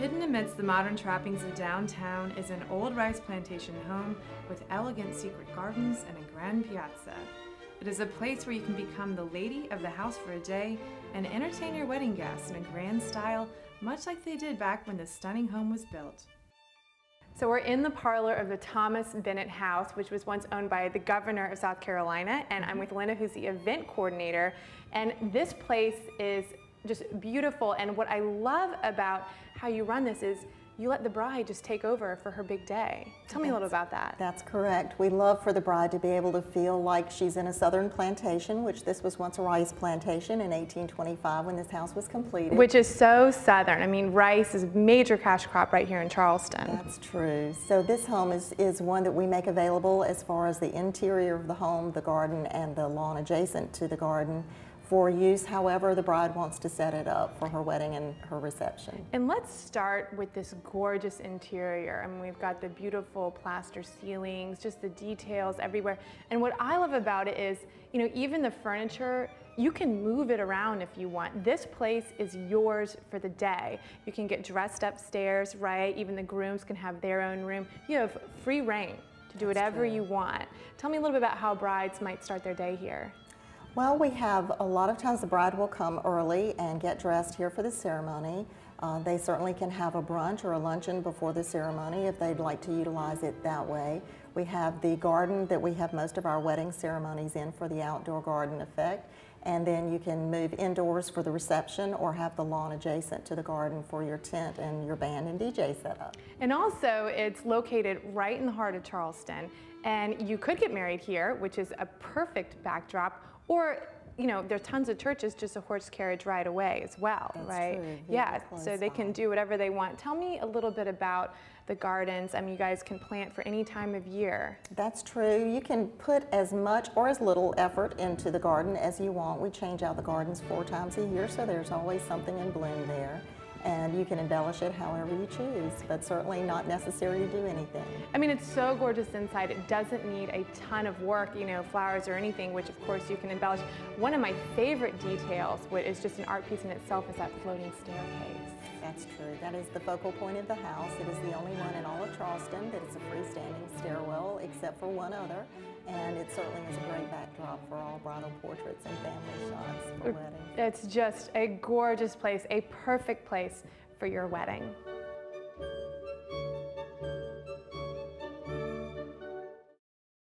Hidden amidst the modern trappings of downtown is an old rice plantation home with elegant secret gardens and a grand piazza. It is a place where you can become the lady of the house for a day and entertain your wedding guests in a grand style, much like they did back when this stunning home was built. So we're in the parlor of the Thomas Bennett House, which was once owned by the governor of South Carolina, and I'm with Linda, who's the event coordinator. And this place is just beautiful, and what I love about how you run this is you let the bride just take over for her big day. Tell me a little about that. That's correct. We love for the bride to be able to feel like she's in a southern plantation, which this was once a rice plantation in 1825 when this house was completed. Which is so southern. I mean, rice is a major cash crop right here in Charleston. That's true. So this home is one that we make available as far as the interior of the home, the garden, and the lawn adjacent to the garden, for use however the bride wants to set it up for her wedding and her reception. And let's start with this gorgeous interior. I mean, we've got the beautiful plaster ceilings, just the details everywhere. And what I love about it is, you know, even the furniture, you can move it around if you want. This place is yours for the day. You can get dressed upstairs, right? Even the grooms can have their own room. You have free reign to do whatever you want. Tell me a little bit about how brides might start their day here. Well, we have a lot of times the bride will come early and get dressed here for the ceremony. They certainly can have a brunch or a luncheon before the ceremony if they'd like to utilize it that way. We have the garden that we have most of our wedding ceremonies in for the outdoor garden effect. And then you can move indoors for the reception or have the lawn adjacent to the garden for your tent and your band and DJ setup. And also it's located right in the heart of Charleston. And you could get married here, which is a perfect backdrop, or you know, there's tons of churches just a horse carriage ride away as well, That's right? True. Yeah, so they can do whatever they want. Tell me a little bit about the gardens. I mean, you guys can plant for any time of year. That's true. You can put as much or as little effort into the garden as you want. We change out the gardens 4 times a year, so there's always something in bloom there. And you can embellish it however you choose, but certainly not necessary to do anything. I mean, it's so gorgeous inside. It doesn't need a ton of work, you know, flowers or anything, which of course you can embellish. One of my favorite details, which is just an art piece in itself, is that floating staircase. That's true. That is the focal point of the house. It is the only one in all of Charleston that is a freestanding stairwell, except for one other. And it certainly is a great backdrop for all bridal portraits and family shots for weddings. It's just a gorgeous place, a perfect place for your wedding.